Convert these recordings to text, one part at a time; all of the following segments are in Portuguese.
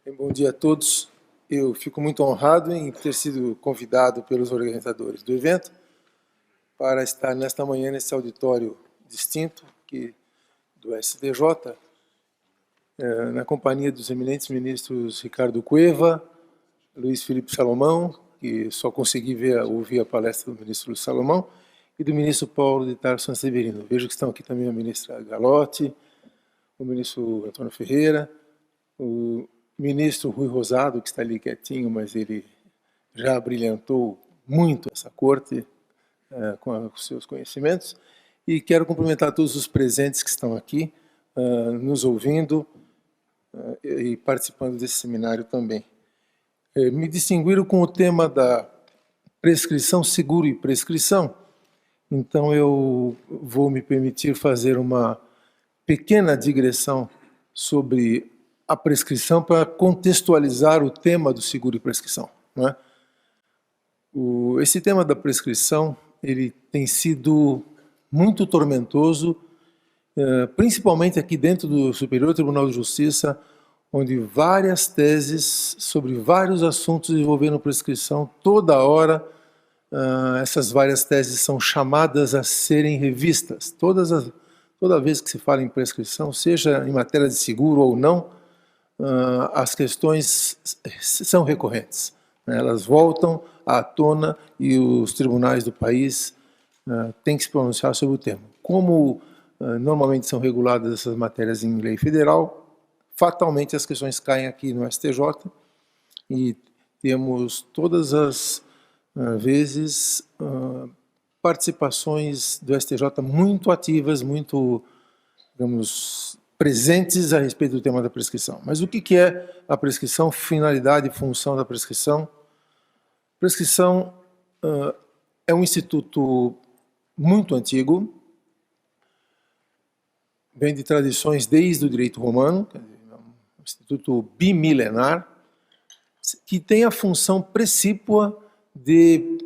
Bom dia a todos. Eu fico muito honrado em ter sido convidado pelos organizadores do evento para estar nesta manhã nesse auditório distinto do STJ, na companhia dos eminentes ministros Ricardo Cueva, Luiz Felipe Salomão, que só consegui ouvir a palestra do ministro Luiz Salomão, e do ministro Paulo de Tarso Sanseverino. Vejo que estão aqui também a ministra Galotti, o ministro Antônio Ferreira, o ministro Rui Rosado, que está ali quietinho, mas ele já brilhantou muito essa corte com os seus conhecimentos. E quero cumprimentar todos os presentes que estão aqui, nos ouvindo e participando desse seminário também. Me distinguiram com o tema da prescrição, seguro e prescrição, então eu vou me permitir fazer uma pequena digressão sobre a prescrição para contextualizar o tema do seguro e prescrição. Não é? Esse tema da prescrição ele tem sido muito tormentoso, principalmente aqui dentro do Superior Tribunal de Justiça, onde várias teses sobre vários assuntos envolvendo prescrição, toda hora essas várias teses são chamadas a serem revistas. Toda vez que se fala em prescrição, seja em matéria de seguro ou não, as questões são recorrentes. Elas voltam à tona e os tribunais do país têm que se pronunciar sobre o tema. Como normalmente são reguladas essas matérias em lei federal, fatalmente as questões caem aqui no STJ e temos todas as vezes participações do STJ muito ativas, muito, digamos, presentes a respeito do tema da prescrição. Mas o que é a prescrição, finalidade e função da prescrição? Prescrição é um instituto muito antigo, vem de tradições desde o direito romano, um instituto bimilenar, que tem a função precípua de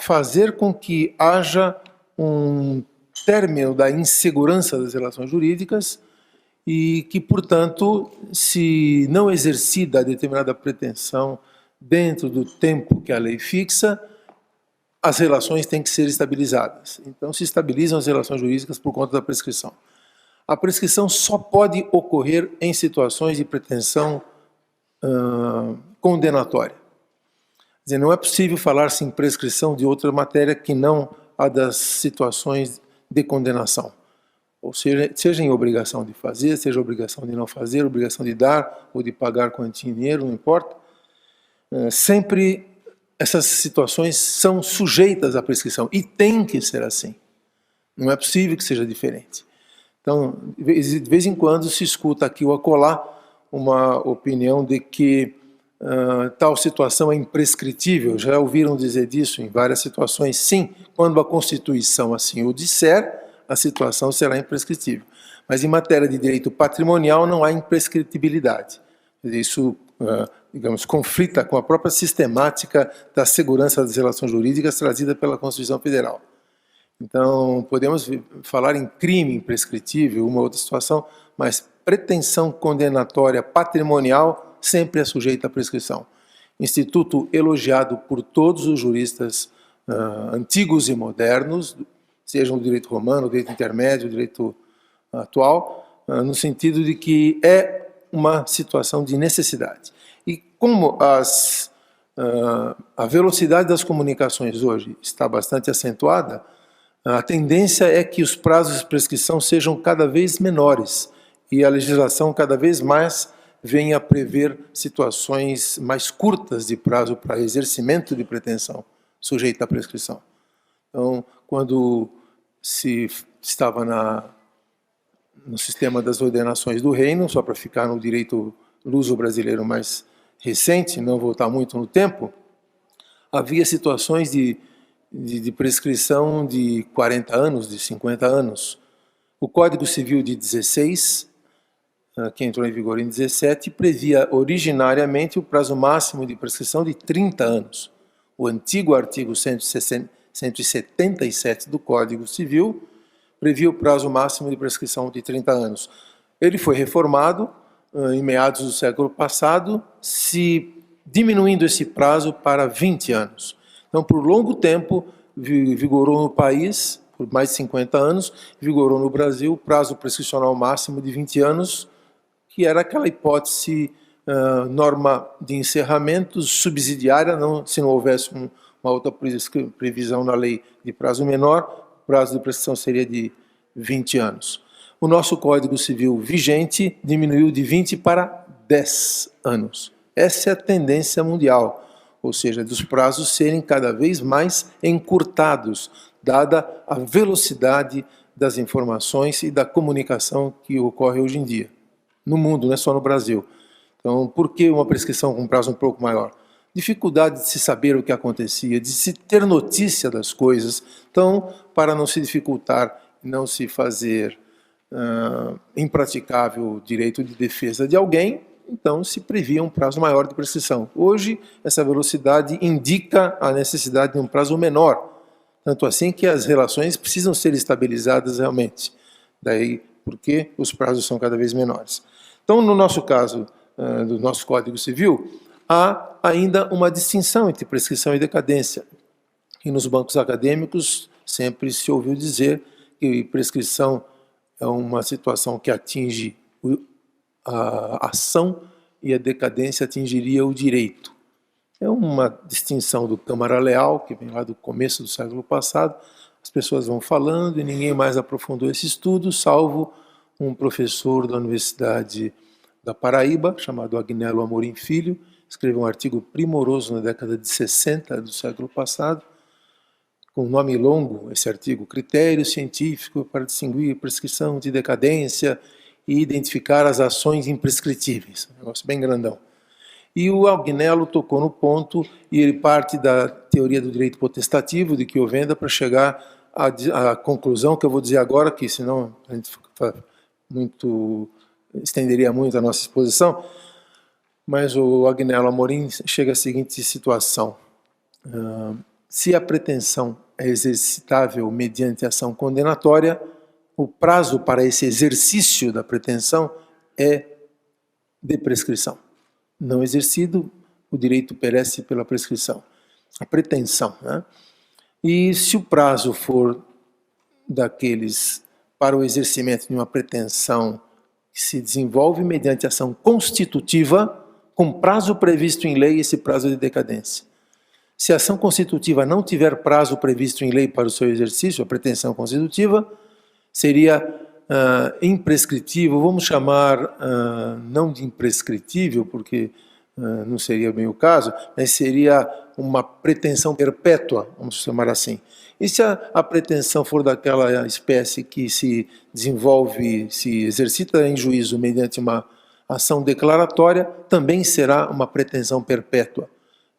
fazer com que haja um término da insegurança das relações jurídicas e que, portanto, se não exercida determinada pretensão dentro do tempo que a lei fixa, as relações têm que ser estabilizadas. Então, se estabilizam as relações jurídicas por conta da prescrição. A prescrição só pode ocorrer em situações de pretensão condenatória. Quer dizer, não é possível falar-se em prescrição de outra matéria que não a das situações de condenação. Ou seja em obrigação de fazer, seja obrigação de não fazer, obrigação de dar ou de pagar quantia em dinheiro, não importa. Sempre essas situações são sujeitas à prescrição e tem que ser assim. Não é possível que seja diferente. Então, de vez em quando se escuta aqui ou acolá uma opinião de que tal situação é imprescritível. Já ouviram dizer disso em várias situações? Sim, quando a Constituição assim o disser, a situação será imprescritível. Mas em matéria de direito patrimonial não há imprescritibilidade. Isso, digamos, conflita com a própria sistemática da segurança das relações jurídicas trazida pela Constituição Federal. Então, podemos falar em crime imprescritível, uma outra situação, mas pretensão condenatória patrimonial sempre é sujeita à prescrição. Instituto elogiado por todos os juristas antigos e modernos, sejam o direito romano, o direito intermédio, o direito atual, no sentido de que é uma situação de necessidade. E como a velocidade das comunicações hoje está bastante acentuada, a tendência é que os prazos de prescrição sejam cada vez menores e a legislação cada vez mais venha a prever situações mais curtas de prazo para exercimento de pretensão sujeita à prescrição. Então, quando se estava no sistema das ordenações do reino, só para ficar no direito luso-brasileiro mais recente, não voltar muito no tempo, havia situações de prescrição de 40 anos, de 50 anos. O Código Civil de 16, que entrou em vigor em 17, previa originariamente o prazo máximo de prescrição de 30 anos. O antigo artigo 177 do Código Civil previa o prazo máximo de prescrição de 30 anos. Ele foi reformado em meados do século passado, se diminuindo esse prazo para 20 anos. Então, por longo tempo, vigorou no país, por mais de 50 anos, vigorou no Brasil o prazo prescricional máximo de 20 anos, que era aquela hipótese, norma de encerramento subsidiária, se não houvesse uma outra previsão na lei de prazo menor, o prazo de prescrição seria de 20 anos. O nosso Código Civil vigente diminuiu de 20 para 10 anos. Essa é a tendência mundial, ou seja, dos prazos serem cada vez mais encurtados, dada a velocidade das informações e da comunicação que ocorre hoje em dia. No mundo, não é só no Brasil. Então, por que uma prescrição com prazo um pouco maior? Dificuldade de se saber o que acontecia, de se ter notícia das coisas. Então, para não se dificultar, não se fazer impraticável o direito de defesa de alguém, então se previa um prazo maior de prescrição. Hoje, essa velocidade indica a necessidade de um prazo menor, tanto assim que as relações precisam ser estabilizadas realmente. Daí, porque os prazos são cada vez menores. Então, no nosso caso, do nosso Código Civil, há ainda uma distinção entre prescrição e decadência. E nos bancos acadêmicos sempre se ouviu dizer que prescrição é uma situação que atinge a ação e a decadência atingiria o direito. É uma distinção do Câmara Leal, que vem lá do começo do século passado. As pessoas vão falando e ninguém mais aprofundou esse estudo, salvo um professor da Universidade da Paraíba, chamado Agnello Amorim Filho, escreveu um artigo primoroso na década de 60 do século passado, com um nome longo, esse artigo, Critério Científico para distinguir prescrição de decadência e identificar as ações imprescritíveis. Um negócio bem grandão. E o Agnello tocou no ponto e ele parte da teoria do direito potestativo de Chiovenda para chegar à conclusão que eu vou dizer agora, que senão a gente estenderia muito a nossa exposição, mas o Agnello Amorim chega à seguinte situação. Se a pretensão é exercitável mediante ação condenatória, o prazo para esse exercício da pretensão é de prescrição. Não exercido, o direito perece pela prescrição. A pretensão, né? E se o prazo for daqueles para o exercimento de uma pretensão que se desenvolve mediante ação constitutiva, com prazo previsto em lei, esse prazo de decadência. Se a ação constitutiva não tiver prazo previsto em lei para o seu exercício, a pretensão constitutiva seria imprescritível, vamos chamar não de imprescritível, porque não seria bem o caso, mas seria uma pretensão perpétua, vamos chamar assim. E se a pretensão for daquela espécie que se desenvolve, se exercita em juízo mediante uma ação declaratória, também será uma pretensão perpétua.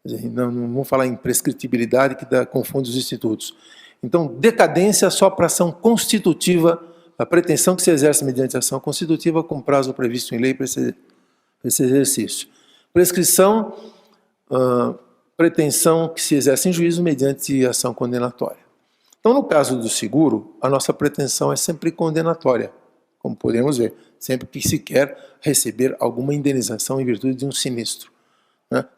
Não vamos falar em prescritibilidade, que confunde os institutos. Então, decadência só para ação constitutiva, a pretensão que se exerce mediante ação constitutiva com prazo previsto em lei para esse exercício. Prescrição, pretensão que se exerce em juízo mediante ação condenatória. Então, no caso do seguro, a nossa pretensão é sempre condenatória, como podemos ver, sempre que se quer receber alguma indenização em virtude de um sinistro.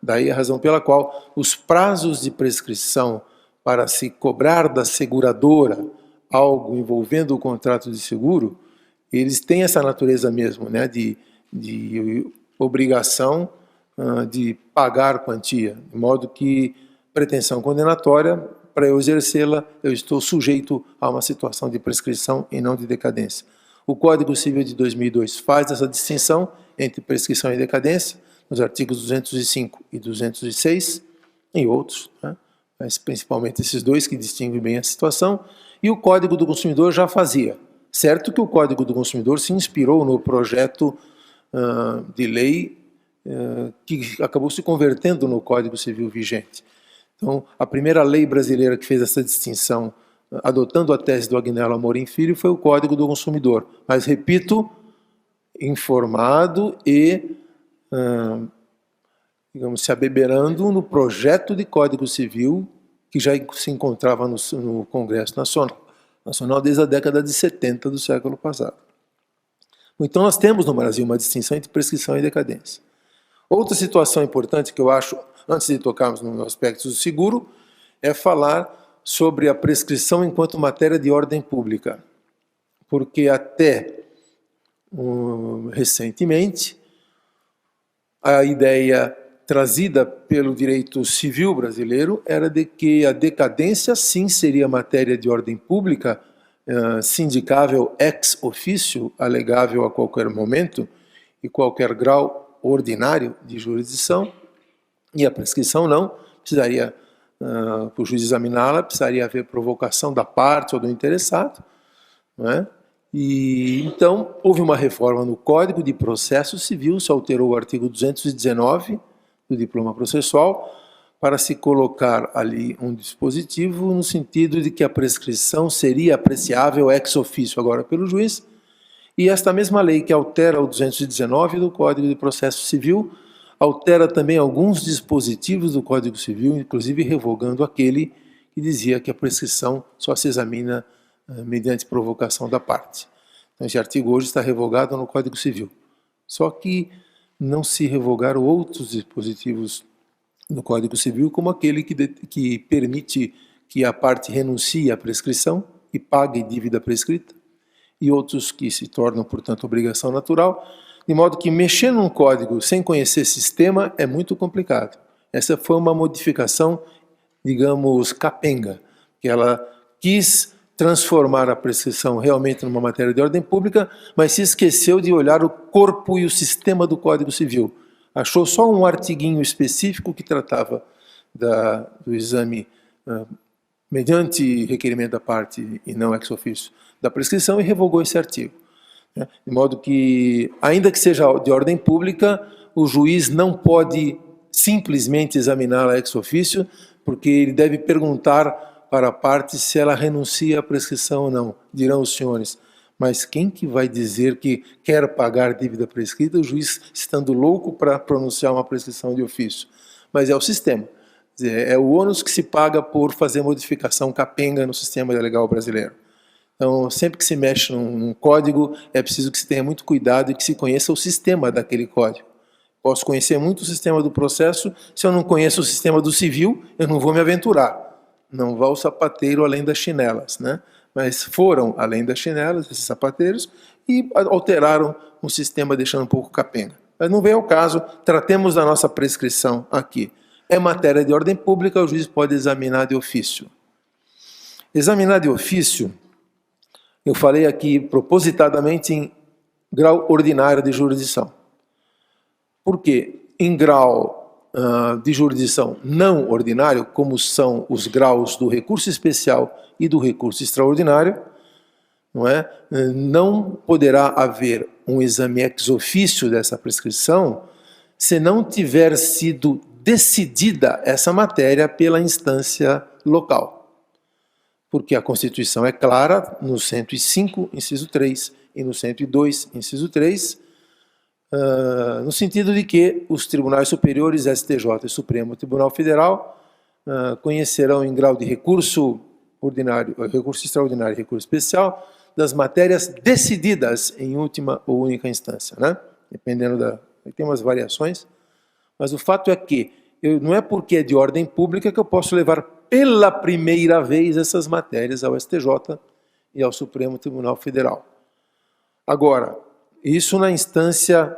Daí a razão pela qual os prazos de prescrição para se cobrar da seguradora algo envolvendo o contrato de seguro, eles têm essa natureza mesmo, né, de obrigação de pagar quantia, de modo que pretensão condenatória, para eu exercê-la, eu estou sujeito a uma situação de prescrição e não de decadência. O Código Civil de 2002 faz essa distinção entre prescrição e decadência, nos artigos 205 e 206, e outros, né? Mas principalmente esses dois que distinguem bem a situação, e o Código do Consumidor já fazia. Certo que o Código do Consumidor se inspirou no projeto de lei que acabou se convertendo no Código Civil vigente. Então, a primeira lei brasileira que fez essa distinção, adotando a tese do Agnello Amorim Filho, foi o Código do Consumidor. Mas, repito, informado e digamos, se abeberando no projeto de Código Civil que já se encontrava no Congresso Nacional desde a década de 70 do século passado. Então nós temos no Brasil uma distinção entre prescrição e decadência. Outra situação importante que eu acho, antes de tocarmos no aspecto do seguro, é falar sobre a prescrição enquanto matéria de ordem pública. Porque até recentemente, a ideia trazida pelo direito civil brasileiro era de que a decadência sim seria matéria de ordem pública, sindicável ex officio, alegável a qualquer momento e qualquer grau ordinário de jurisdição, e a prescrição não, precisaria, para o juiz examiná-la, precisaria haver provocação da parte ou do interessado, não é? E então houve uma reforma no Código de Processo Civil, se alterou o artigo 219 do diploma processual, para se colocar ali um dispositivo no sentido de que a prescrição seria apreciável ex officio agora pelo juiz, e esta mesma lei que altera o 219 do Código de Processo Civil, altera também alguns dispositivos do Código Civil, inclusive revogando aquele que dizia que a prescrição só se examina mediante provocação da parte. Então, esse artigo hoje está revogado no Código Civil. Só que não se revogaram outros dispositivos no Código Civil, como aquele que permite que a parte renuncie à prescrição e pague dívida prescrita, e outros que se tornam, portanto, obrigação natural, de modo que mexer num código sem conhecer sistema é muito complicado. Essa foi uma modificação, digamos, capenga, que ela quis transformar a prescrição realmente numa matéria de ordem pública, mas se esqueceu de olhar o corpo e o sistema do Código Civil. Achou só um artiguinho específico que tratava do exame mediante requerimento da parte e não ex officio da prescrição e revogou esse artigo. De modo que, ainda que seja de ordem pública, o juiz não pode simplesmente examiná-la ex officio, porque ele deve perguntar para a parte se ela renuncia à prescrição ou não. Dirão os senhores, mas quem que vai dizer que quer pagar dívida prescrita, o juiz estando louco para pronunciar uma prescrição de ofício? Mas é o sistema. É o ônus que se paga por fazer modificação capenga no sistema legal brasileiro. Então, sempre que se mexe num código, é preciso que se tenha muito cuidado e que se conheça o sistema daquele código. Posso conhecer muito o sistema do processo, se eu não conheço o sistema do civil, eu não vou me aventurar. Não vá o sapateiro além das chinelas, né? Mas foram além das chinelas, esses sapateiros, e alteraram o sistema, deixando um pouco capenga. Mas não vem ao caso, tratemos da nossa prescrição aqui. É matéria de ordem pública, o juiz pode examinar de ofício. Examinar de ofício, eu falei aqui propositadamente em grau ordinário de jurisdição. Por quê? Em grau de jurisdição não ordinário, como são os graus do recurso especial e do recurso extraordinário, não poderá haver um exame ex officio dessa prescrição se não tiver sido decidida essa matéria pela instância local. Porque a Constituição é clara no 105, inciso 3, e no 102, inciso 3, no sentido de que os tribunais superiores, STJ e Supremo Tribunal Federal, conhecerão em grau de recurso ordinário, recurso extraordinário e recurso especial, das matérias decididas em última ou única instância, né? Dependendo tem umas variações, mas o fato é que não é porque é de ordem pública que eu posso levar pela primeira vez essas matérias ao STJ e ao Supremo Tribunal Federal. Agora, isso na instância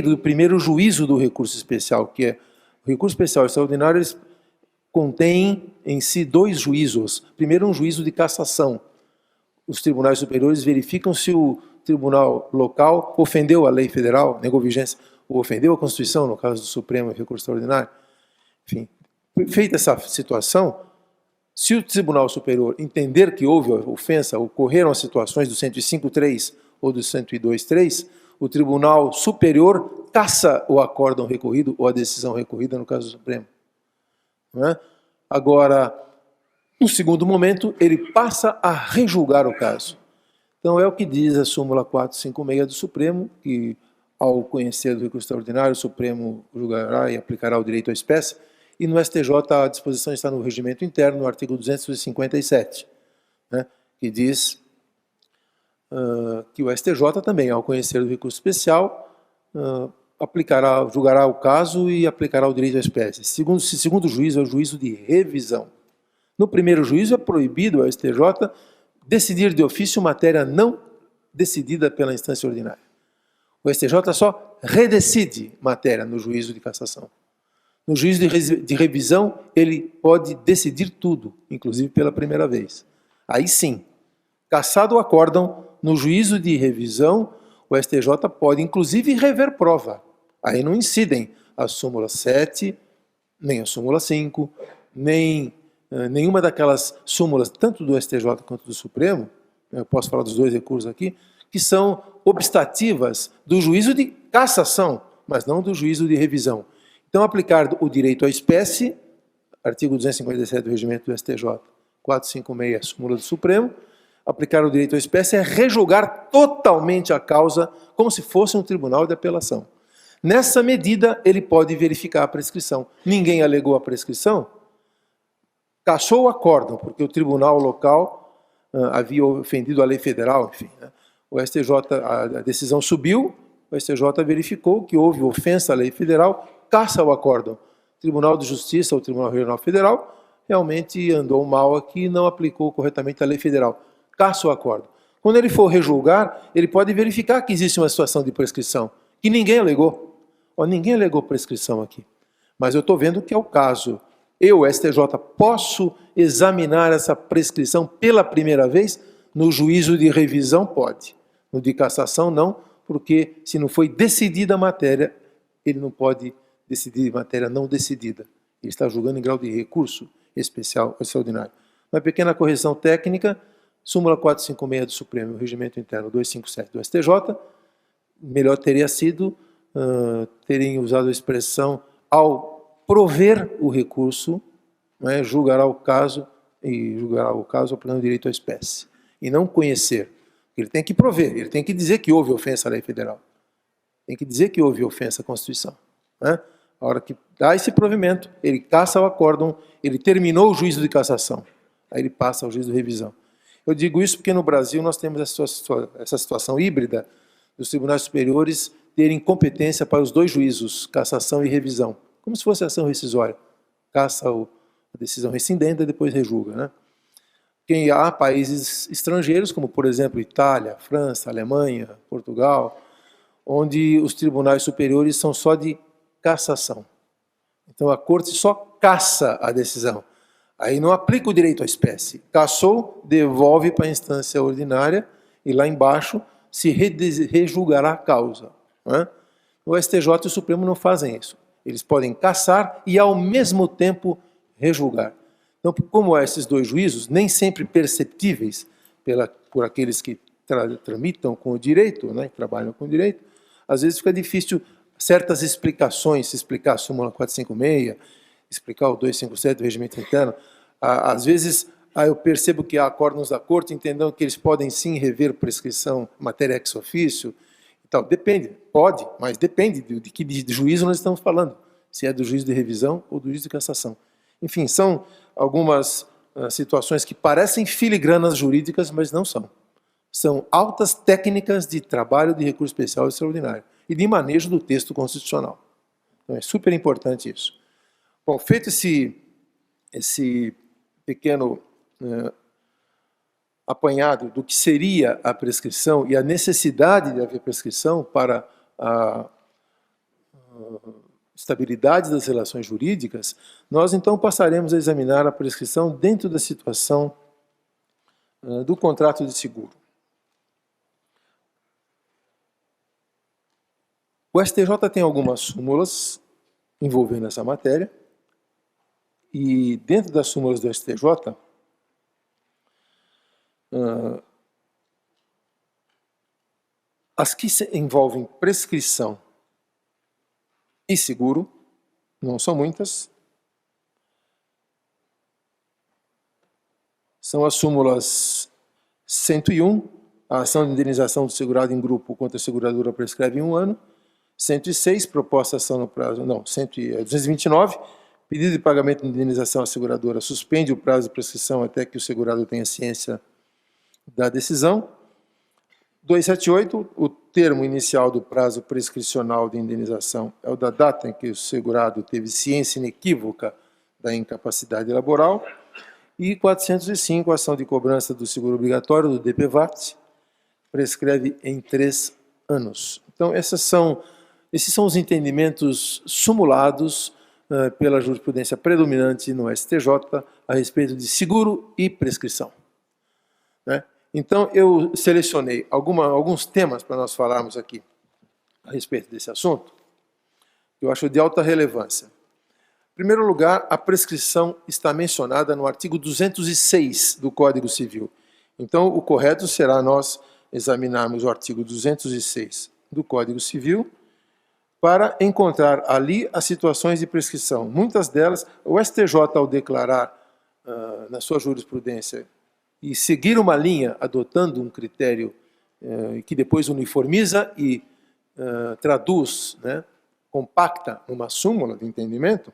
do primeiro juízo do recurso especial, que é o recurso especial e extraordinário, eles contêm em si dois juízos. Primeiro, um juízo de cassação. Os tribunais superiores verificam se o tribunal local ofendeu a lei federal, negou vigência, ou ofendeu a Constituição, no caso do Supremo e recurso extraordinário. Enfim, feita essa situação, se o Tribunal Superior entender que houve ofensa, ocorreram as situações do 105.3 ou do 102.3, o Tribunal Superior cassa o acórdão recorrido ou a decisão recorrida, no caso do Supremo. Não é? Agora, no segundo momento, ele passa a rejulgar o caso. Então, é o que diz a súmula 456 do Supremo, que, ao conhecer do recurso extraordinário, o Supremo julgará e aplicará o direito à espécie, e no STJ a disposição está no regimento interno, no artigo 257, né, que diz que o STJ também, ao conhecer do recurso especial, julgará o caso e aplicará o direito à espécie. Segundo juízo, é o juízo de revisão. No primeiro juízo, é proibido ao STJ decidir de ofício matéria não decidida pela instância ordinária. O STJ só redecide matéria no juízo de cassação. No juízo de revisão, ele pode decidir tudo, inclusive pela primeira vez. Aí sim, cassado o acórdão, no juízo de revisão, o STJ pode, inclusive, rever prova. Aí não incidem a súmula 7, nem a súmula 5, nem nenhuma daquelas súmulas, tanto do STJ quanto do Supremo, eu posso falar dos dois recursos aqui, que são obstativas do juízo de cassação, mas não do juízo de revisão. Então, aplicar o direito à espécie, artigo 257 do regimento do STJ, 456, a súmula do Supremo, aplicar o direito à espécie é rejulgar totalmente a causa como se fosse um tribunal de apelação. Nessa medida, ele pode verificar a prescrição. Ninguém alegou a prescrição, cassou o acórdão, porque o tribunal local havia ofendido a lei federal, enfim. Né? O STJ, a decisão subiu, o STJ verificou que houve ofensa à lei federal, cassa o acórdão. O Tribunal de Justiça, o Tribunal Regional Federal, realmente andou mal aqui e não aplicou corretamente a lei federal. Cassa o acórdão. Quando ele for rejulgar, ele pode verificar que existe uma situação de prescrição, que ninguém alegou. Ninguém alegou prescrição aqui. Mas eu estou vendo que é o caso. Eu, STJ, posso examinar essa prescrição pela primeira vez? No juízo de revisão, pode. No de cassação, não, porque se não foi decidida a matéria, ele não pode decidir matéria não decidida. Ele está julgando em grau de recurso especial, extraordinário. Uma pequena correção técnica, súmula 456 do Supremo, regimento interno 257 do STJ, melhor teria sido terem usado a expressão ao prover o recurso, né, julgará o caso aplicando direito à espécie. E não conhecer. Ele tem que prover, ele tem que dizer que houve ofensa à lei federal. Tem que dizer que houve ofensa à Constituição. Né? A hora que dá esse provimento, ele cassa o acórdão, ele terminou o juízo de cassação. Aí ele passa ao juízo de revisão. Eu digo isso porque no Brasil nós temos essa situação híbrida dos tribunais superiores terem competência para os dois juízos, cassação e revisão, como se fosse ação rescisória. Cassa a decisão rescindente e depois rejulga. Né? Quem há países estrangeiros, como por exemplo Itália, França, Alemanha, Portugal, onde os tribunais superiores são só de cassação. Então a corte só cassa a decisão. Aí não aplica o direito à espécie. Cassou, devolve para a instância ordinária e lá embaixo se rejulgará a causa. Né? O STJ e o Supremo não fazem isso. Eles podem cassar e ao mesmo tempo rejulgar. Então, como há esses dois juízos, nem sempre perceptíveis por aqueles que tramitam com o direito, né, trabalham com o direito, às vezes fica difícil certas explicações, se explicar a súmula 456, explicar o 257 do regimento interno. Às vezes eu percebo que há acórdãos da corte entendendo que eles podem sim rever prescrição, matéria ex officio e tal. Depende, pode, mas depende de que juízo nós estamos falando, se é do juízo de revisão ou do juízo de cassação. Enfim, são algumas situações que parecem filigranas jurídicas, mas não são. São altas técnicas de trabalho de recurso especial extraordinário e de manejo do texto constitucional. Então é super importante isso. Bom, feito esse pequeno apanhado do que seria a prescrição e a necessidade de haver prescrição para a estabilidade das relações jurídicas, nós então passaremos a examinar a prescrição dentro da situação do contrato de seguro. O STJ tem algumas súmulas envolvendo essa matéria, e dentro das súmulas do STJ, as que envolvem prescrição e seguro, não são muitas, são as súmulas 101, a ação de indenização do segurado em grupo contra a seguradora prescreve em 1 ano, 106, proposta ação no prazo, não, 229, pedido de pagamento de indenização à seguradora suspende o prazo de prescrição até que o segurado tenha ciência da decisão. 278, o termo inicial do prazo prescricional de indenização é o da data em que o segurado teve ciência inequívoca da incapacidade laboral. E 405, a ação de cobrança do seguro obrigatório, do DPVAT, prescreve em 3 anos. Então, esses são os entendimentos sumulados pela jurisprudência predominante no STJ a respeito de seguro e prescrição. Né? Então, eu selecionei alguns temas para nós falarmos aqui a respeito desse assunto, que eu acho de alta relevância. Em primeiro lugar, a prescrição está mencionada no artigo 206 do Código Civil. Então, o correto será nós examinarmos o artigo 206 do Código Civil para encontrar ali as situações de prescrição. Muitas delas, o STJ, ao declarar na sua jurisprudência e seguir uma linha adotando um critério que depois uniformiza e traduz, né, compacta numa súmula de entendimento,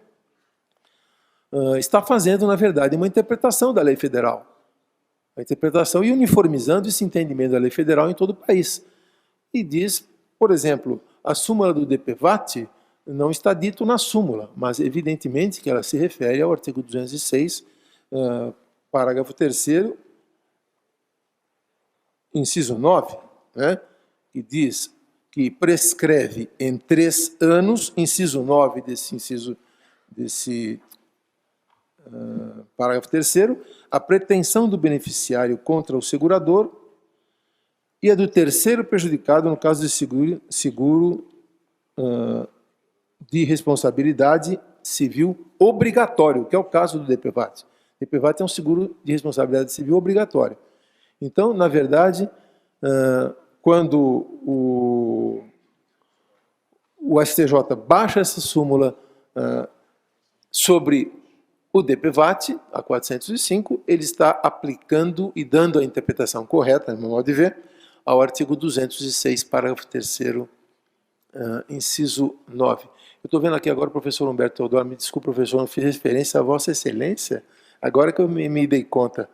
está fazendo, na verdade, uma interpretação da lei federal. A interpretação e uniformizando esse entendimento da lei federal em todo o país. E diz, por exemplo, a súmula do DPVAT não está dito na súmula, mas evidentemente que ela se refere ao artigo 206, parágrafo 3º, inciso 9, né, que diz que prescreve em 3 anos, inciso 9 desse parágrafo 3º, a pretensão do beneficiário contra o segurador e a do terceiro prejudicado no caso de seguro de responsabilidade civil obrigatório, que é o caso do DPVAT. O DPVAT é um seguro de responsabilidade civil obrigatório. Então, na verdade, quando o STJ baixa essa súmula sobre o DPVAT, a 405, ele está aplicando e dando a interpretação correta, no meu modo de ver, ao artigo 206, parágrafo 3º, inciso 9. Eu estou vendo aqui agora o professor Humberto Teodoro, me desculpe, professor, não fiz referência a Vossa Excelência, agora que eu me dei conta,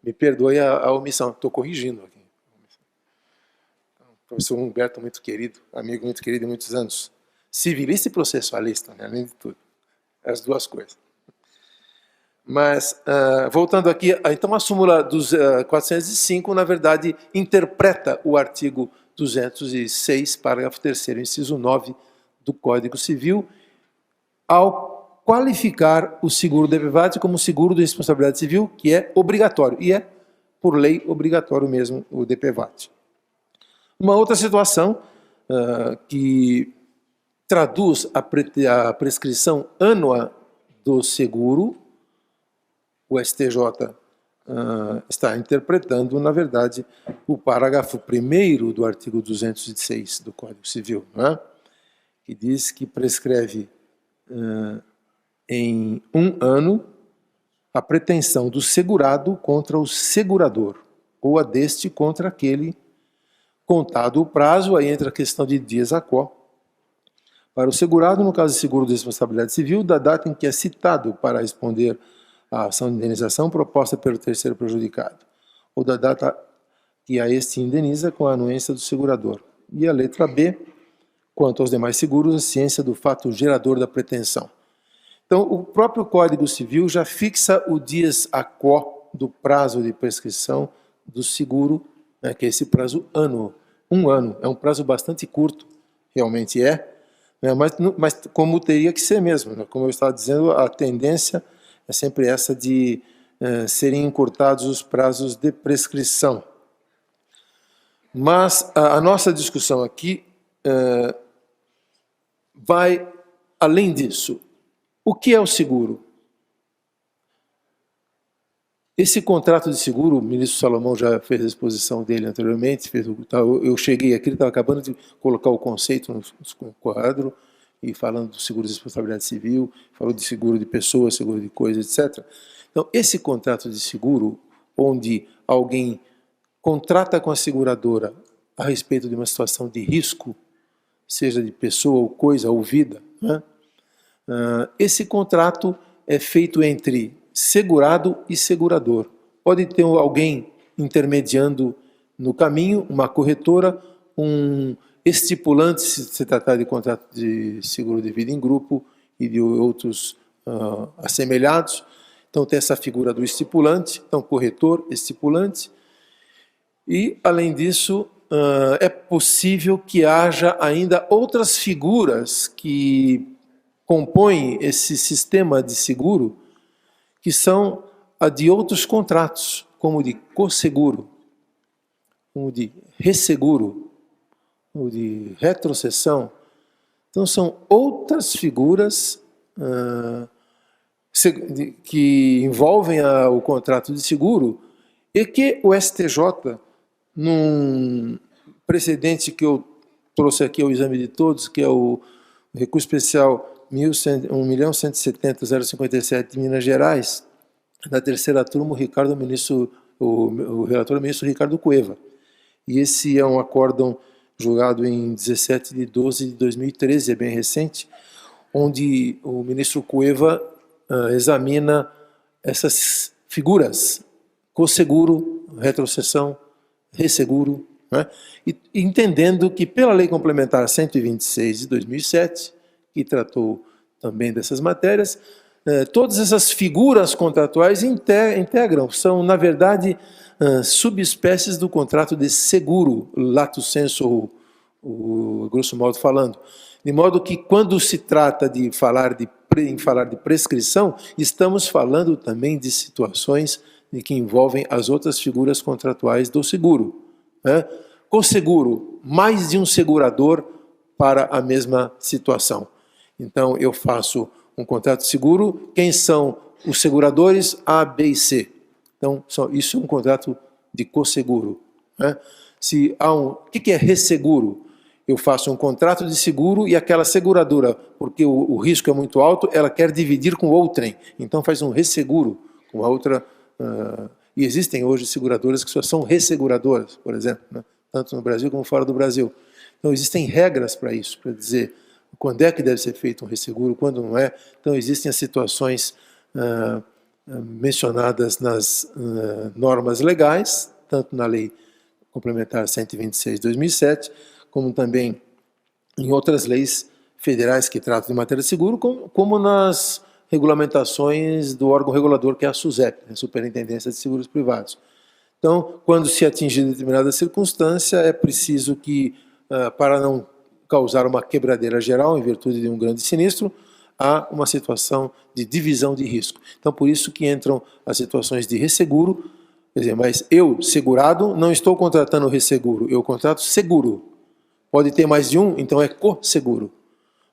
me perdoe a omissão, estou corrigindo aqui. O professor Humberto, muito querido, amigo muito querido de muitos anos, civilista e processualista, né, além de tudo, as duas coisas. Mas, voltando aqui, então a súmula dos 405, na verdade, interpreta o artigo 206, parágrafo 3º, inciso 9 do Código Civil, ao qualificar o seguro DPVAT como seguro de responsabilidade civil, que é obrigatório, e é, por lei, obrigatório mesmo o DPVAT. Uma outra situação que traduz a prescrição ânua do seguro, o STJ está interpretando, na verdade, o parágrafo 1º do artigo 206 do Código Civil, né? Que diz que prescreve em 1 ano a pretensão do segurado contra o segurador, ou a deste contra aquele, contado o prazo, aí entra a questão de dias a quo, para o segurado, no caso de seguro de responsabilidade civil, da data em que é citado para responder a ação de indenização proposta pelo terceiro prejudicado, ou da data que a este indeniza com a anuência do segurador. E a letra B, quanto aos demais seguros, a ciência do fato gerador da pretensão. Então, o próprio Código Civil já fixa o dias a quo do prazo de prescrição do seguro, né, que é esse prazo ano, 1 ano. É um prazo bastante curto, realmente é, né, mas como teria que ser mesmo, né? Como eu estava dizendo, a tendência é sempre essa de serem encurtados os prazos de prescrição. Mas a nossa discussão aqui vai além disso. O que é o seguro? Esse contrato de seguro, o ministro Salomão já fez a exposição dele anteriormente, eu cheguei aqui, ele estava acabando de colocar o conceito no quadro, e falando do seguro de responsabilidade civil, falou de seguro de pessoas, seguro de coisas, etc. Então, esse contrato de seguro, onde alguém contrata com a seguradora a respeito de uma situação de risco, seja de pessoa ou coisa ou vida, né? Esse contrato é feito entre segurado e segurador. Pode ter alguém intermediando no caminho, uma corretora, um estipulante, se tratar de contrato de seguro de vida em grupo e de outros assemelhados. Então tem essa figura do estipulante, então corretor, estipulante. E, além disso, é possível que haja ainda outras figuras que compõem esse sistema de seguro, que são a de outros contratos, como o de cosseguro, como o de resseguro, como o de retrocessão. Então, são outras figuras que envolvem o contrato de seguro e que o STJ, num precedente que eu trouxe aqui ao exame de todos, que é o recurso especial 1.170.057 de Minas Gerais, da terceira turma, o relator é o ministro Ricardo Cueva. E esse é um acórdão julgado em 17/12/2013, é bem recente, onde o ministro Cueva examina essas figuras, cosseguro, retrocessão, resseguro, né? E entendendo que pela Lei Complementar 126 de 2007, que tratou também dessas matérias, todas essas figuras contratuais integram, são, na verdade, subespécies do contrato de seguro, lato sensu, grosso modo falando. De modo que, quando se trata de falar de prescrição, estamos falando também de situações que envolvem as outras figuras contratuais do seguro, né? Cosseguro, mais de um segurador para a mesma situação. Então, eu faço um contrato de seguro, quem são os seguradores? A, B e C. Então, isso é um contrato de cosseguro, né? O que é resseguro? Eu faço um contrato de seguro e aquela seguradora, porque o risco é muito alto, ela quer dividir com outrem. Então, faz um resseguro com a outra. E existem hoje seguradoras que só são resseguradoras, por exemplo, né? Tanto no Brasil como fora do Brasil. Então, existem regras para isso, para dizer quando é que deve ser feito um resseguro, quando não é. Então, existem as situações mencionadas nas normas legais, tanto na Lei Complementar 126 de 2007, como também em outras leis federais que tratam de matéria de seguro, como nas regulamentações do órgão regulador, que é a SUSEP, a Superintendência de Seguros Privados. Então, quando se atingir determinada circunstância, é preciso que, para não causar uma quebradeira geral, em virtude de um grande sinistro, há uma situação de divisão de risco. Então, por isso que entram as situações de resseguro, quer dizer, mas eu, segurado, não estou contratando resseguro, eu contrato seguro. Pode ter mais de um, então é co-seguro.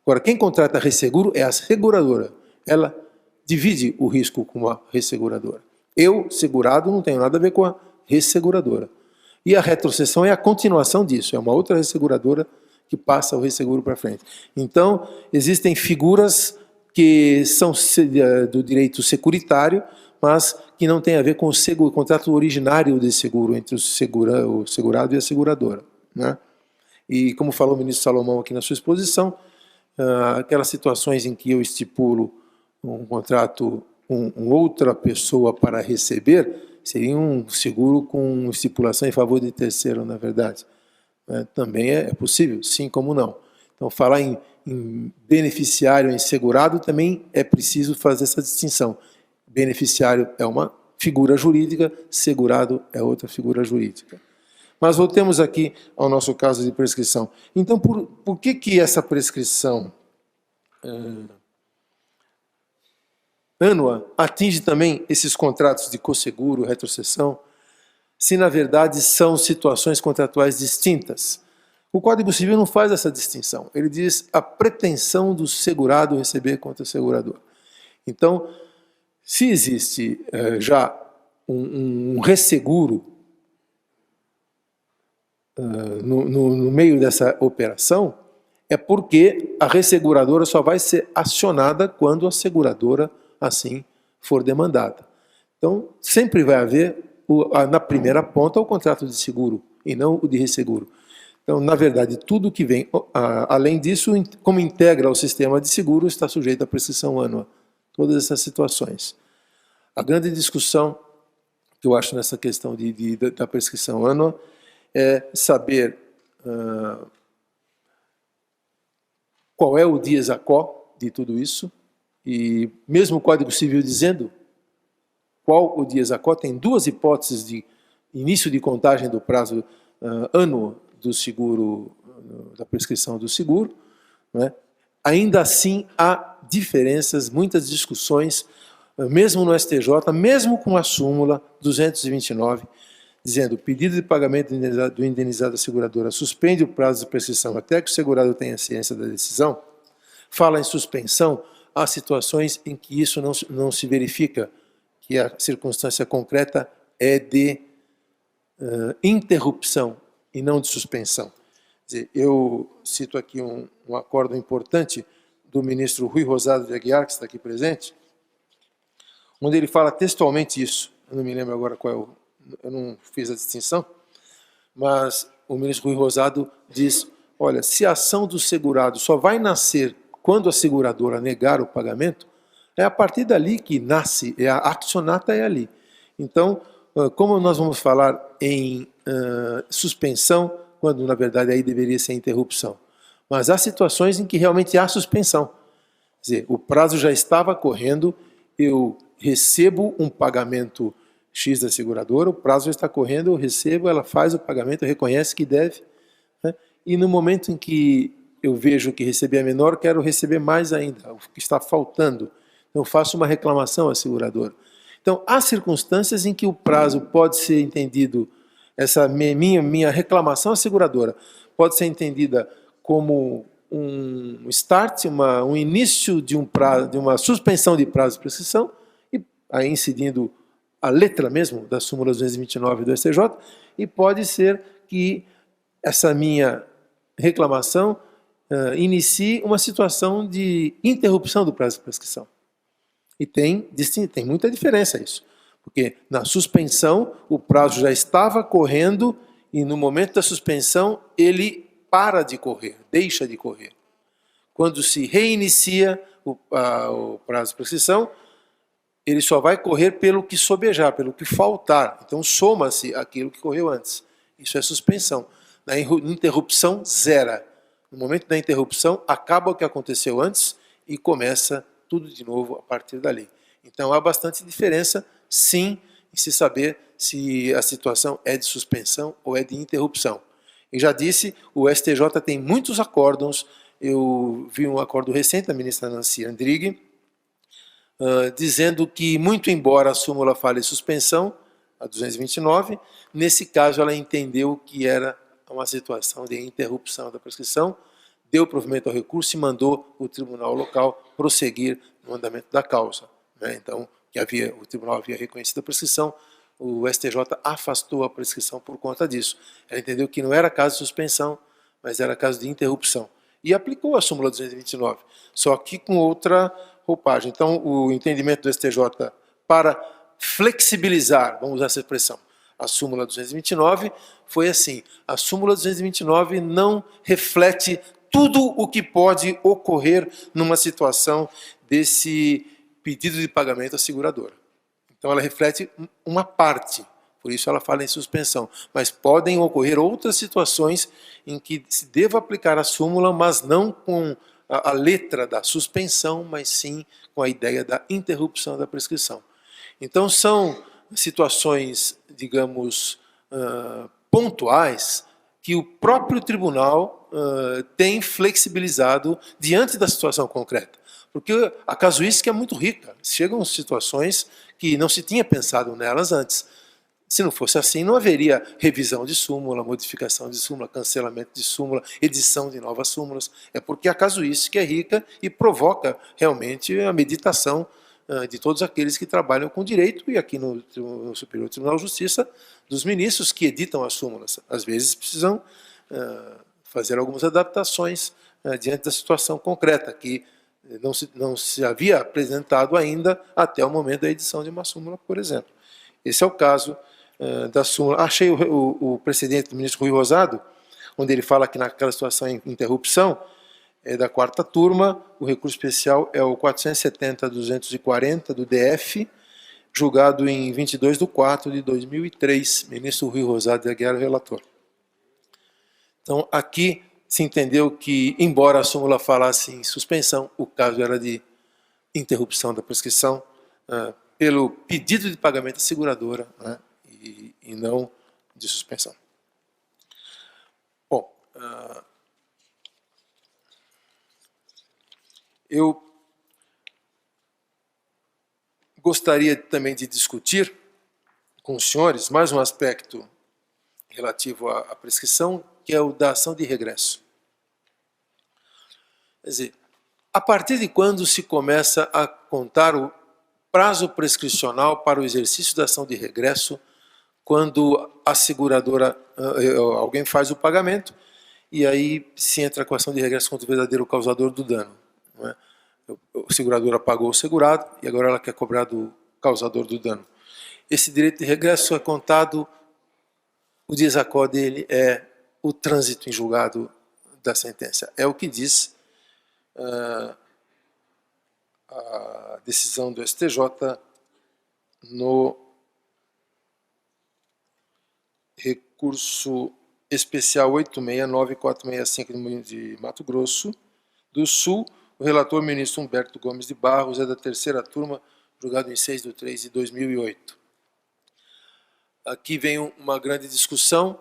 Agora, quem contrata resseguro é a seguradora. Ela divide o risco com a resseguradora. Eu, segurado, não tenho nada a ver com a resseguradora. E a retrocessão é a continuação disso, é uma outra resseguradora que passa o resseguro para frente. Então, existem figuras que são do direito securitário, mas que não tem a ver com o contrato originário de seguro entre o segurado e a seguradora, né? E como falou o ministro Salomão aqui na sua exposição, aquelas situações em que eu estipulo um contrato com outra pessoa para receber, seria um seguro com estipulação em favor de terceiro, na verdade. Também é possível, sim como não. Então, falar em beneficiário, em segurado, também é preciso fazer essa distinção. Beneficiário é uma figura jurídica, segurado é outra figura jurídica. Mas voltemos aqui ao nosso caso de prescrição. Então, por que essa prescrição ânua atinge também esses contratos de cosseguro, retrocessão, se na verdade são situações contratuais distintas? O Código Civil não faz essa distinção. Ele diz a pretensão do segurado receber contra o segurador. Então, se existe já um resseguro no meio dessa operação, é porque a resseguradora só vai ser acionada quando a seguradora assim for demandada. Então, sempre vai haver, na primeira ponta, o contrato de seguro e não o de resseguro. Então, na verdade, tudo que vem além disso, como integra o sistema de seguro, está sujeito à prescrição ânua. Todas essas situações. A grande discussão que eu acho nessa questão da prescrição ânua é saber qual é o dies a quo de tudo isso, e mesmo o Código Civil dizendo qual o dies a quo, tem duas hipóteses de início de contagem do prazo ano do seguro, da prescrição do seguro, né? Ainda assim há diferenças, muitas discussões, mesmo no STJ, mesmo com a súmula 229, dizendo: o pedido de pagamento do indenizado da seguradora suspende o prazo de prescrição até que o segurado tenha ciência da decisão. Fala em suspensão, há situações em que isso não se verifica, que a circunstância concreta é de interrupção e não de suspensão. Quer dizer, eu cito aqui um acordo importante do ministro Rui Rosado de Aguiar, que está aqui presente, onde ele fala textualmente isso. Eu não me lembro agora qual eu não fiz a distinção, mas o ministro Rui Rosado diz: olha, se a ação do segurado só vai nascer quando a seguradora negar o pagamento, é a partir dali que nasce, a accionata é ali. Então, como nós vamos falar em suspensão, quando na verdade aí deveria ser interrupção? Mas há situações em que realmente há suspensão. Quer dizer, o prazo já estava correndo, eu recebo um pagamento X da seguradora, o prazo já está correndo, eu recebo, ela faz o pagamento, reconhece que deve, né? E no momento em que eu vejo que recebi a menor, quero receber mais ainda, o que está faltando. Então, eu faço uma reclamação à seguradora. Então, há circunstâncias em que o prazo pode ser entendido, essa minha reclamação à seguradora pode ser entendida como um start, um início de uma suspensão de prazo de prescrição, e aí incidindo a letra mesmo da súmula 229 do STJ, e pode ser que essa minha reclamação inicie uma situação de interrupção do prazo de prescrição. E tem muita diferença isso, porque na suspensão o prazo já estava correndo e no momento da suspensão ele para de correr, deixa de correr. Quando se reinicia o prazo de prescrição, ele só vai correr pelo que sobejar, pelo que faltar. Então soma-se aquilo que correu antes. Isso é suspensão. Na interrupção, zera. No momento da interrupção, acaba o que aconteceu antes e começa tudo de novo a partir dali. Então há bastante diferença, sim, em se saber se a situação é de suspensão ou é de interrupção. Eu já disse, o STJ tem muitos acórdons. Eu vi um acordo recente da ministra Nancy Andrighi, dizendo que, muito embora a súmula fale suspensão, a 229, nesse caso ela entendeu que era uma situação de interrupção da prescrição, deu provimento ao recurso e mandou o tribunal local prosseguir no andamento da causa. Então, o tribunal havia reconhecido a prescrição, o STJ afastou a prescrição por conta disso. Ela entendeu que não era caso de suspensão, mas era caso de interrupção. E aplicou a súmula 229, só que com outra roupagem. Então, o entendimento do STJ para flexibilizar, vamos usar essa expressão, a súmula 229 foi assim: a súmula 229 não reflete tudo o que pode ocorrer numa situação desse pedido de pagamento à seguradora. Então ela reflete uma parte, por isso ela fala em suspensão. Mas podem ocorrer outras situações em que se deva aplicar a súmula, mas não com a letra da suspensão, mas sim com a ideia da interrupção da prescrição. Então são situações, digamos, pontuais, que o próprio tribunal tem flexibilizado diante da situação concreta. Porque a casuística é muito rica. Chegam situações que não se tinha pensado nelas antes. Se não fosse assim, não haveria revisão de súmula, modificação de súmula, cancelamento de súmula, edição de novas súmulas. É porque a casuística é rica e provoca realmente a meditação de todos aqueles que trabalham com direito, e aqui no Superior Tribunal de Justiça, dos ministros que editam as súmulas. Às vezes precisam fazer algumas adaptações diante da situação concreta, que não se havia apresentado ainda até o momento da edição de uma súmula, por exemplo. Esse é o caso da súmula. Achei o precedente do ministro Rui Rosado, onde ele fala que naquela situação em interrupção, é da quarta turma, o recurso especial é o 470-240 do DF, julgado em 22/4 de 2003, ministro Rui Rosado de Aguiar, relator. Então, aqui se entendeu que, embora a súmula falasse em suspensão, o caso era de interrupção da prescrição pelo pedido de pagamento da seguradora, né, e não de suspensão. Bom, eu gostaria também de discutir com os senhores mais um aspecto relativo à prescrição, que é o da ação de regresso. Quer dizer, a partir de quando se começa a contar o prazo prescricional para o exercício da ação de regresso, quando a seguradora, alguém faz o pagamento, e aí se entra com a ação de regresso contra o verdadeiro causador do dano, não é? A seguradora pagou o segurado e agora ela quer cobrar do causador do dano. Esse direito de regresso é contado, o desacordo dele é o trânsito em julgado da sentença. É o que diz a decisão do STJ no recurso especial 869465 de Mato Grosso do Sul. O relator, ministro Humberto Gomes de Barros, é da terceira turma, julgado em 6/3/2008. Aqui vem uma grande discussão.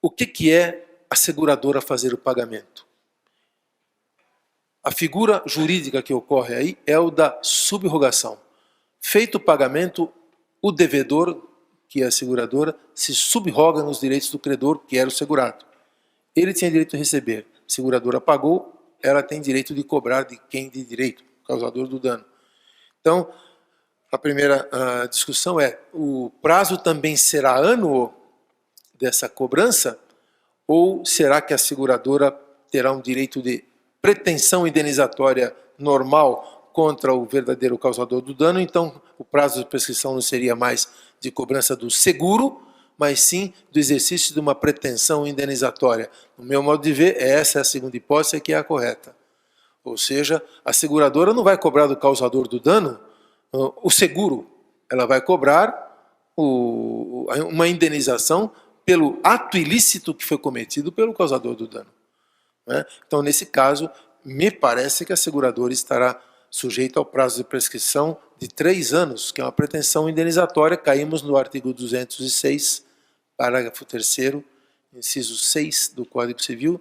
O que é a seguradora fazer o pagamento? A figura jurídica que ocorre aí é o da subrogação. Feito o pagamento, o devedor, que é a seguradora, se subroga nos direitos do credor, que era o segurado. Ele tinha direito de receber. A seguradora pagou, ela tem direito de cobrar de quem de direito, o causador do dano. Então, a primeira discussão é: o prazo também será anual dessa cobrança, ou será que a seguradora terá um direito de pretensão indenizatória normal contra o verdadeiro causador do dano? Então, o prazo de prescrição não seria mais de cobrança do seguro, mas sim do exercício de uma pretensão indenizatória. No meu modo de ver, essa é a segunda hipótese, que é a correta. Ou seja, a seguradora não vai cobrar do causador do dano o seguro, ela vai cobrar uma indenização pelo ato ilícito que foi cometido pelo causador do dano. Né? Então, nesse caso, me parece que a seguradora estará sujeita ao prazo de prescrição de 3 anos, que é uma pretensão indenizatória. Caímos no artigo 206, parágrafo 3º, inciso 6 do Código Civil,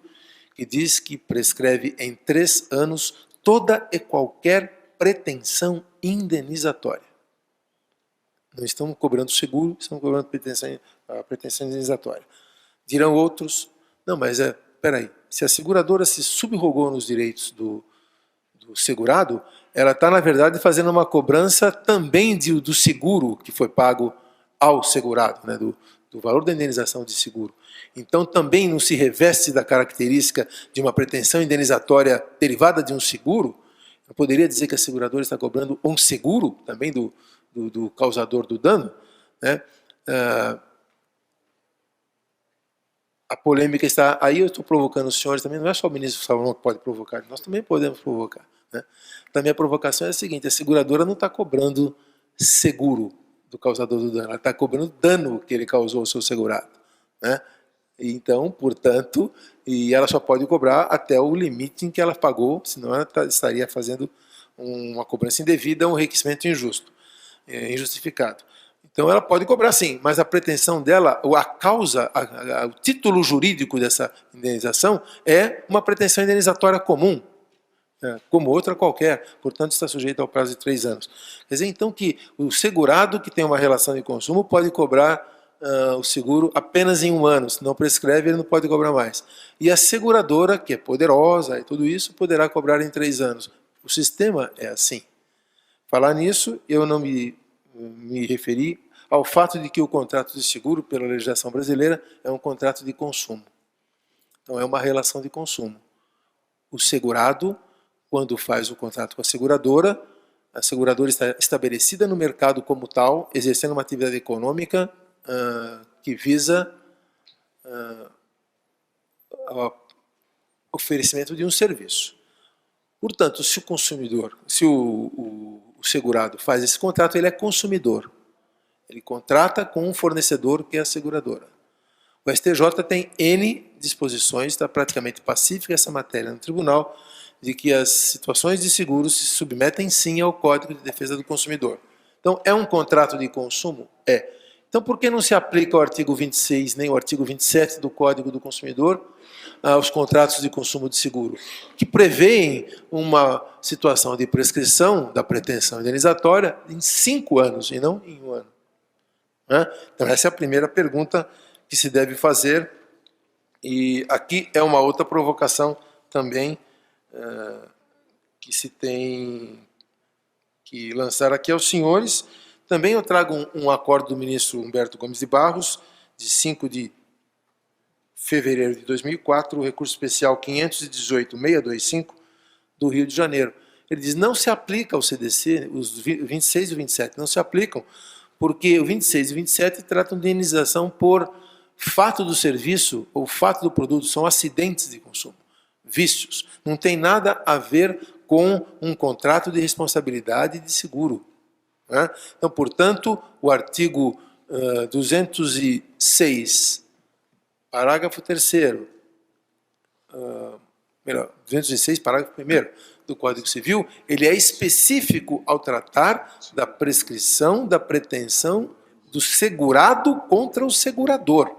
que diz que prescreve em 3 anos toda e qualquer pretensão indenizatória. Não estamos cobrando seguro, estamos cobrando a pretensão indenizatória. Dirão outros: não, mas peraí, se a seguradora se subrogou nos direitos do segurado, ela está, na verdade, fazendo uma cobrança também do seguro que foi pago ao segurado, né, do valor da indenização de seguro. Então, também não se reveste da característica de uma pretensão indenizatória derivada de um seguro. Eu poderia dizer que a seguradora está cobrando um seguro também do causador do dano, né? A polêmica está aí. Eu estou provocando os senhores também. Não é só o ministro Salomão que pode provocar, nós também podemos provocar, né? Então, a minha provocação é a seguinte: a seguradora não está cobrando seguro do causador do dano, ela está cobrando dano que ele causou ao seu segurado, né? Então, portanto, e ela só pode cobrar até o limite em que ela pagou, senão ela estaria fazendo uma cobrança indevida, um enriquecimento injusto, injustificado. Então, ela pode cobrar sim, mas a pretensão dela, ou a causa, o título jurídico dessa indenização é uma pretensão indenizatória comum, como outra qualquer, portanto está sujeito ao prazo de 3 anos. Quer dizer, então, que o segurado que tem uma relação de consumo pode cobrar o seguro apenas em 1 ano, se não prescreve ele não pode cobrar mais. E a seguradora, que é poderosa e tudo isso, poderá cobrar em 3 anos. O sistema é assim. Falar nisso, eu não me referi ao fato de que o contrato de seguro, pela legislação brasileira, é um contrato de consumo. Então é uma relação de consumo. O segurado, quando faz o contrato com a seguradora está estabelecida no mercado como tal, exercendo uma atividade econômica que visa o oferecimento de um serviço. Portanto, se o consumidor, se o segurado faz esse contrato, ele é consumidor. Ele contrata com um fornecedor que é a seguradora. O STJ tem N disposições, está praticamente pacífica essa matéria no tribunal, de que as situações de seguro se submetem sim ao Código de Defesa do Consumidor. Então, é um contrato de consumo? É. Então, por que não se aplica o artigo 26 nem o artigo 27 do Código do Consumidor aos contratos de consumo de seguro, que prevêem uma situação de prescrição da pretensão indenizatória em 5 anos e não em 1 ano? Então, essa é a primeira pergunta que se deve fazer. E aqui é uma outra provocação também que se tem que lançar aqui aos senhores. Também eu trago um acordo do ministro Humberto Gomes de Barros, de 5 de fevereiro de 2004, o recurso especial 518.625 do Rio de Janeiro. Ele diz, não se aplica ao CDC, os 26 e 27, não se aplicam, porque o 26 e 27 tratam de indenização por fato do serviço ou fato do produto, são acidentes de consumo, vícios. Não tem nada a ver com um contrato de responsabilidade de seguro. Então, portanto, o artigo 206, parágrafo 3º, 206, parágrafo 1º do Código Civil, ele é específico ao tratar da prescrição da pretensão do segurado contra o segurador.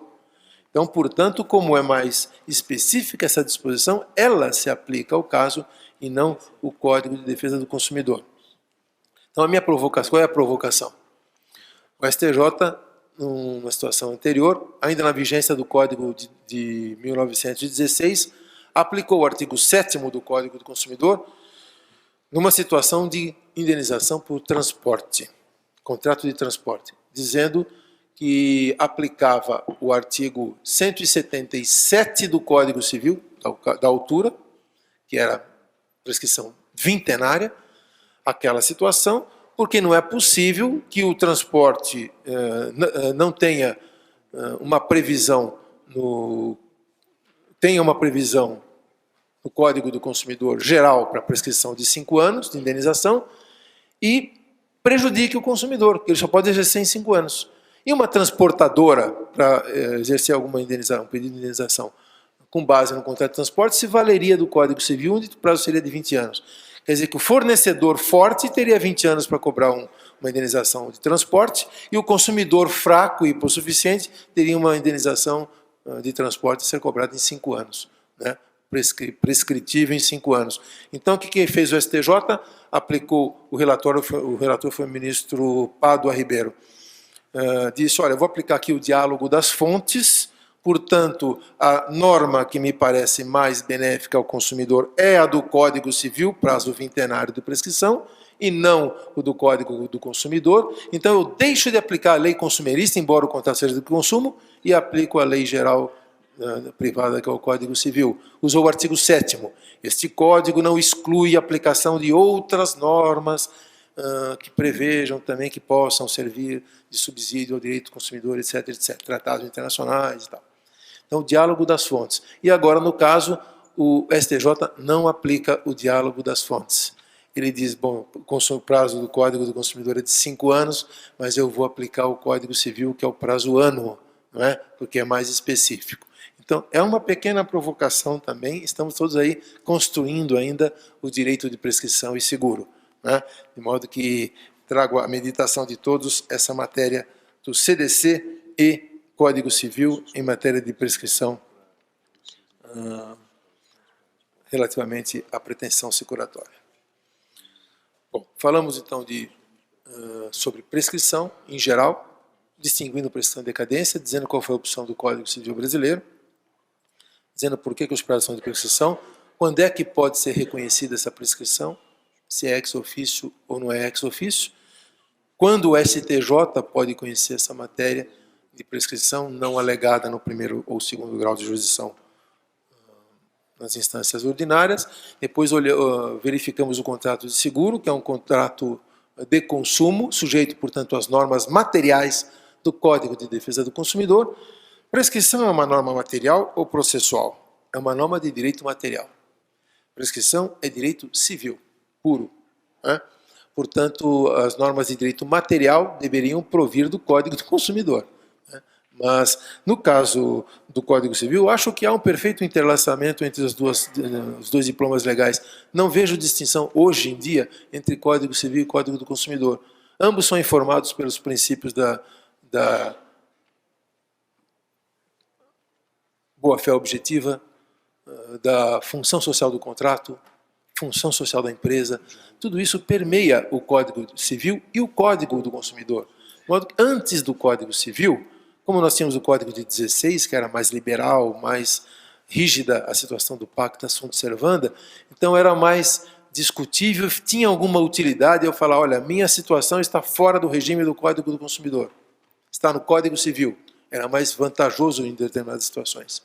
Então, portanto, como é mais específica essa disposição, ela se aplica ao caso e não o Código de Defesa do Consumidor. Então, a minha provocação, qual é a provocação? O STJ, numa situação anterior, ainda na vigência do Código de 1916, aplicou o artigo 7º do Código do Consumidor numa situação de indenização por transporte, contrato de transporte, dizendo que aplicava o artigo 177 do Código Civil, da altura, que era prescrição vintenária, aquela situação, porque não é possível que o transporte não tenha uma previsão no Código do Consumidor geral para prescrição de 5 anos de indenização e prejudique o consumidor, que ele só pode exercer em 5 anos. E uma transportadora, para exercer alguma indenização, um pedido de indenização com base no contrato de transporte, se valeria do Código Civil, onde o prazo seria de 20 anos. Quer dizer que o fornecedor forte teria 20 anos para cobrar uma indenização de transporte e o consumidor fraco e hipossuficiente teria uma indenização de transporte a ser cobrada em 5 anos, né? Prescritível em 5 anos. Então, o que fez o STJ? Aplicou o relator foi o ministro Pádua Ribeiro. Disse, olha, eu vou aplicar aqui o diálogo das fontes, portanto, a norma que me parece mais benéfica ao consumidor é a do Código Civil, prazo vintenário de prescrição, e não o do Código do Consumidor. Então, eu deixo de aplicar a lei consumerista, embora o contrato seja de consumo, e aplico a lei geral privada, que é o Código Civil. Usou o artigo 7º. Este código não exclui a aplicação de outras normas que prevejam também que possam servir de subsídio ao direito do consumidor, etc., etc., tratados internacionais e tal. Então, o diálogo das fontes. E agora, no caso, o STJ não aplica o diálogo das fontes. Ele diz, bom, o prazo do Código do Consumidor é de 5 anos, mas eu vou aplicar o Código Civil, que é o prazo ano, não é? Porque é mais específico. Então, é uma pequena provocação também, estamos todos aí construindo ainda o direito de prescrição e seguro, né? De modo que trago à meditação de todos essa matéria do CDC e Código Civil em matéria de prescrição relativamente à pretensão securatória. Bom, falamos então sobre prescrição em geral, distinguindo prescrição e decadência, dizendo qual foi a opção do Código Civil brasileiro, dizendo por que os prazos são de prescrição, quando é que pode ser reconhecida essa prescrição, se é ex officio ou não é ex officio, quando o STJ pode conhecer essa matéria de prescrição não alegada no primeiro ou segundo grau de jurisdição nas instâncias ordinárias. Depois verificamos o contrato de seguro, que é um contrato de consumo, sujeito, portanto, às normas materiais do Código de Defesa do Consumidor. Prescrição é uma norma material ou processual? É uma norma de direito material. Prescrição é direito civil, puro, né? Portanto, as normas de direito material deveriam provir do Código do Consumidor, né? Mas, no caso do Código Civil, acho que há um perfeito interlaçamento entre os dois diplomas legais. Não vejo distinção, hoje em dia, entre Código Civil e Código do Consumidor. Ambos são informados pelos princípios da boa-fé objetiva, da função social do contrato, função social da empresa. Tudo isso permeia o Código Civil e o Código do Consumidor. De modo que, antes do Código Civil, como nós tínhamos o Código de 16, que era mais liberal, mais rígida a situação do pacta sunt servanda, então era mais discutível, tinha alguma utilidade eu falar, olha, minha situação está fora do regime do Código do Consumidor, está no Código Civil. Era mais vantajoso em determinadas situações,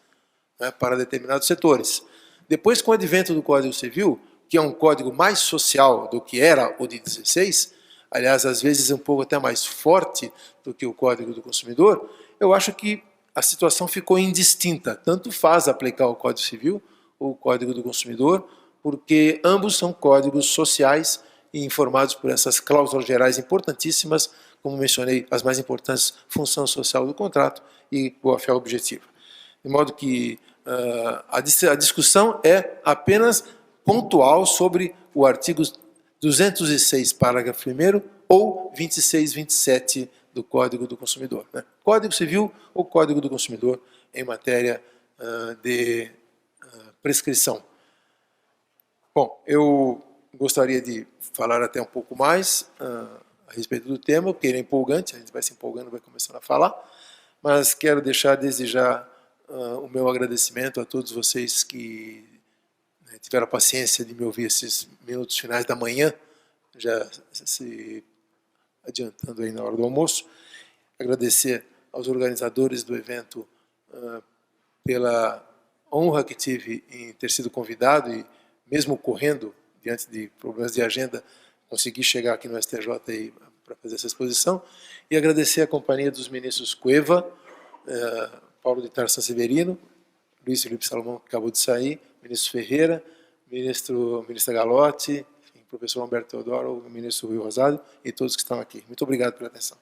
né, para determinados setores. Depois, com o advento do Código Civil, que é um código mais social do que era o de 16, aliás, às vezes um pouco até mais forte do que o Código do Consumidor, eu acho que a situação ficou indistinta. Tanto faz aplicar o Código Civil ou o Código do Consumidor, porque ambos são códigos sociais e informados por essas cláusulas gerais importantíssimas, como mencionei, as mais importantes, função social do contrato e boa-fé objetiva. De modo que a discussão é apenas pontual sobre o artigo 206, parágrafo 1º, ou 26, 27 do Código do Consumidor, né? Código Civil ou Código do Consumidor em matéria de prescrição. Bom, eu gostaria de falar até um pouco mais a respeito do tema, porque ele é empolgante, a gente vai se empolgando, vai começando a falar, mas quero deixar desde já o meu agradecimento a todos vocês que tiveram a paciência de me ouvir esses minutos finais da manhã, já se adiantando aí na hora do almoço. Agradecer aos organizadores do evento pela honra que tive em ter sido convidado e, mesmo correndo, diante de problemas de agenda, consegui chegar aqui no STJ para fazer essa exposição. E agradecer a companhia dos ministros Cueva, Paulo de Tarso Severino, Luiz Felipe Salomão, que acabou de sair, ministro Ferreira, ministra Galotti, professor Humberto Teodoro, o ministro Rui Rosado e todos que estão aqui. Muito obrigado pela atenção.